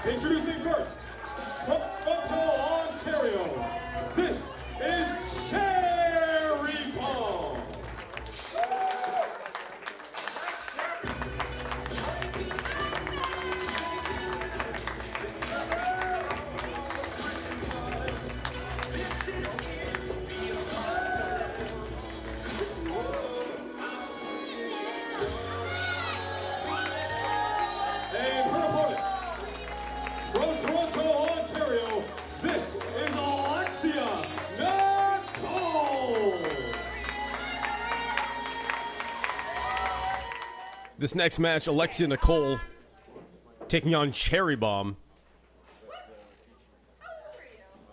Introducing first, from Toronto, Ontario, this is Cherry Bomb. And her opponent, from Toronto, Ontario, this is Alexia Nicole. This next match, Alexia Nicole taking on Cherry Bomb,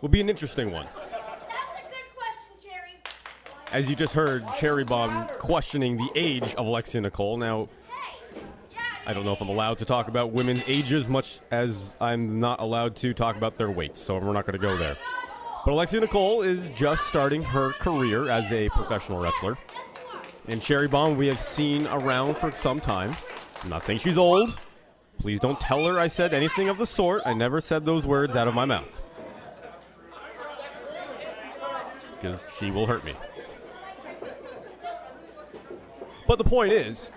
will be an interesting one. That's a good question, Cherry. As you just heard, Cherry Bomb questioning the age of Alexia Nicole. Now, I don't know if I'm allowed to talk about women's ages, much as I'm not allowed to talk about their weights, so we're not going to go there. But Alexia Nicole is just starting her career as a professional wrestler. And Cherry Bomb we have seen around for some time. I'm not saying she's old. Please don't tell her I said anything of the sort. I never said those words out of my mouth. Because she will hurt me. But the point is,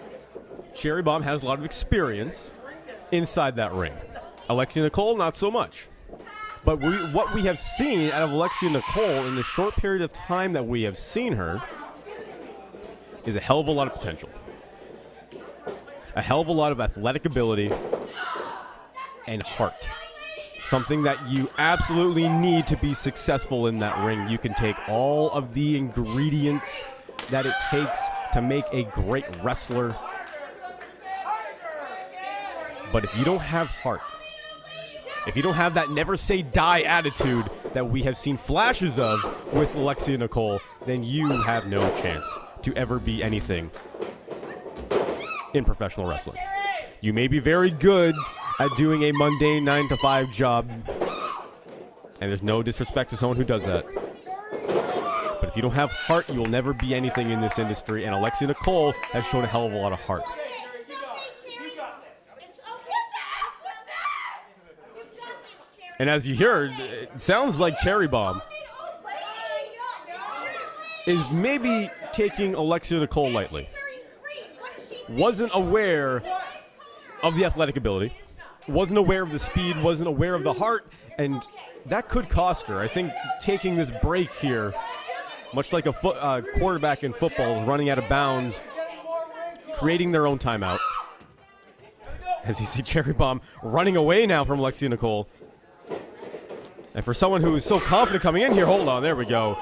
Cherry Bomb has a lot of experience inside that ring. Alexia Nicole, not so much. But what we have seen out of Alexia Nicole in the short period of time that we have seen her is a hell of a lot of potential. A hell of a lot of athletic ability and heart. Something that you absolutely need to be successful in that ring. You can take all of the ingredients that it takes to make a great wrestler. But if you don't have heart, if you don't have that never say die attitude that we have seen flashes of with Alexia Nicole, then you have no chance to ever be anything in professional wrestling. You may be very good at doing a mundane 9-to-5 job, and there's no disrespect to someone who does that. But if you don't have heart, you will never be anything in this industry, and Alexia Nicole has shown a hell of a lot of heart. And as you heard, it sounds like Cherry Bomb is maybe taking Alexia Nicole lightly. Wasn't aware of the athletic ability, wasn't aware of the speed, wasn't aware of the heart, and that could cost her. I think taking this break here, much like a quarterback in football is running out of bounds, creating their own timeout. As you see Cherry Bomb running away now from Alexia Nicole. And for someone who is so confident coming in here, hold on, there we go.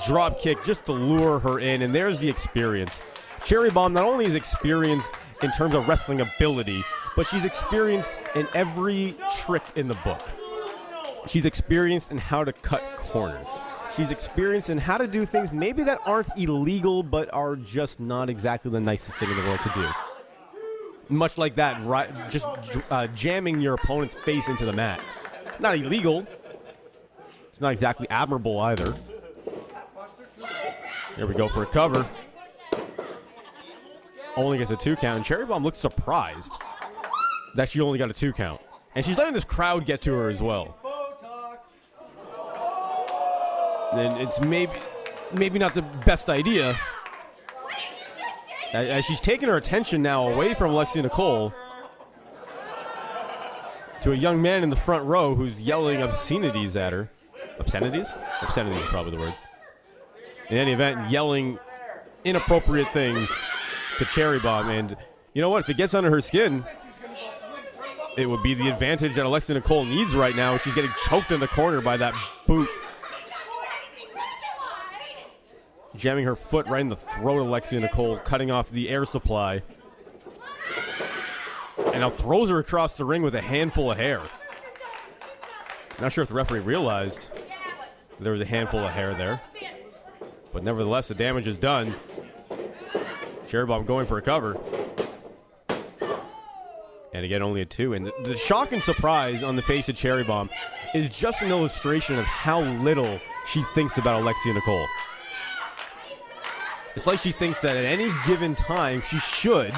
Drop kick just to lure her in, and there's the experience. Cherry Bomb not only is experienced in terms of wrestling ability, but she's experienced in every trick in the book. She's experienced in how to cut corners. She's experienced in how to do things maybe that aren't illegal, but are just not exactly the nicest thing in the world to do. Much like that, just jamming your opponent's face into the mat. Not illegal. It's not exactly admirable either. Here we go for a cover. Only gets a 2 count. And Cherry Bomb looks surprised that she only got a 2 count. And she's letting this crowd get to her as well. And it's maybe not the best idea. As she's taking her attention now away from Alexia Nicole to a young man in the front row who's yelling obscenities at her. Obscenities? Obscenity is probably the word. In any event, yelling inappropriate things to Cherry Bomb. And you know what? If it gets under her skin, it would be the advantage that Alexia Nicole needs right now. She's getting choked in the corner by that boot. Jamming her foot right in the throat of Alexia Nicole, cutting off the air supply. And now throws her across the ring with a handful of hair. Not sure if the referee realized there was a handful of hair there. But nevertheless, the damage is done. Cherry Bomb going for a cover. And again, only a 2. And the shock and surprise on the face of Cherry Bomb is just an illustration of how little she thinks about Alexia Nicole. It's like she thinks that at any given time she should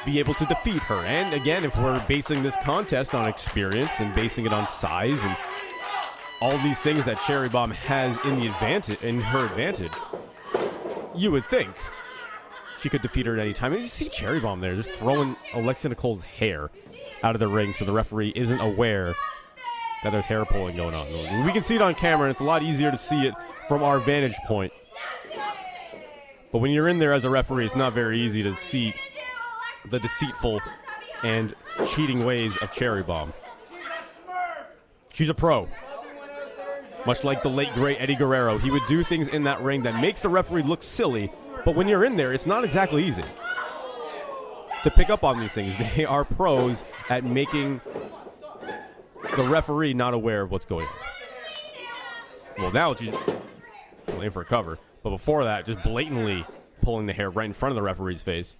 be able to defeat her. And again, if we're basing this contest on experience and basing it on size and all these things that Cherry Bomb has in her advantage, you would think she could defeat her at any time. And you see Cherry Bomb there just throwing Alexia Nicole's hair out of the ring so the referee isn't aware that there's hair pulling going on. We can see it on camera, and it's a lot easier to see it from our vantage point. But when you're in there as a referee, it's not very easy to see the deceitful and cheating ways of Cherry Bomb. She's a pro. Much like the late, great Eddie Guerrero, he would do things in that ring that makes the referee look silly, but when you're in there, it's not exactly easy to pick up on these things. They are pros at making the referee not aware of what's going on. Well, now she's playing for a cover, but before that, just blatantly pulling the hair right in front of the referee's face.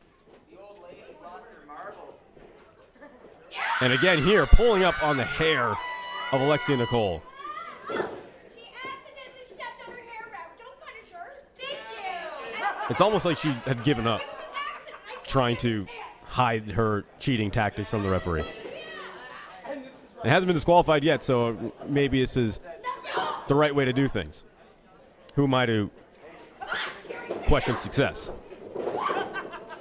And again here, pulling up on the hair of Alexia Nicole. She accidentally stepped on her hair wrap. Don't punish her. Thank you. It's almost like she had given up trying to hide her cheating tactics from the referee. It hasn't been disqualified yet, so maybe this is the right way to do things. Who am I to question success?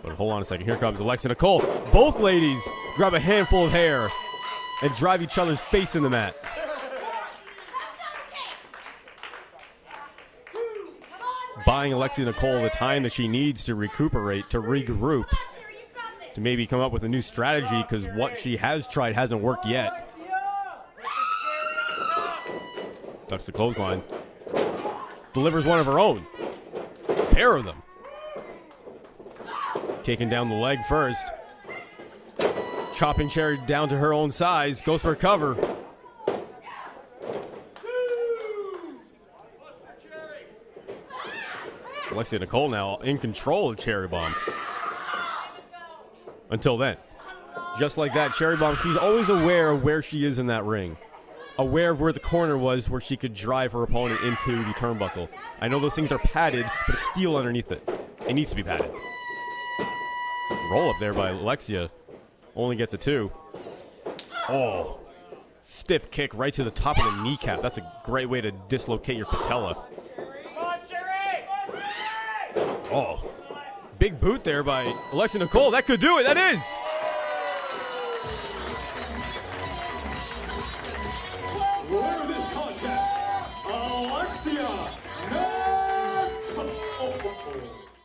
But hold on a second. Here comes Alexia Nicole. Both ladies grab a handful of hair and drive each other's face in the mat. Buying Alexia Nicole the time that she needs to recuperate, to regroup, to maybe come up with a new strategy, because what she has tried hasn't worked yet. Touch the clothesline. Delivers one of her own. A pair of them. Taking down the leg first. Chopping Cherry down to her own size. Goes for a cover. Alexia Nicole now in control of Cherry Bomb. Until then. Just like that, Cherry Bomb, she's always aware of where she is in that ring. Aware of where the corner was where she could drive her opponent into the turnbuckle. I know those things are padded, but it's steel underneath it. It needs to be padded. Roll up there by Alexia. Only gets a 2. Oh. Stiff kick right to the top of the kneecap. That's a great way to dislocate your patella. Oh. Big boot there by Alexia Nicole. That could do it. That is.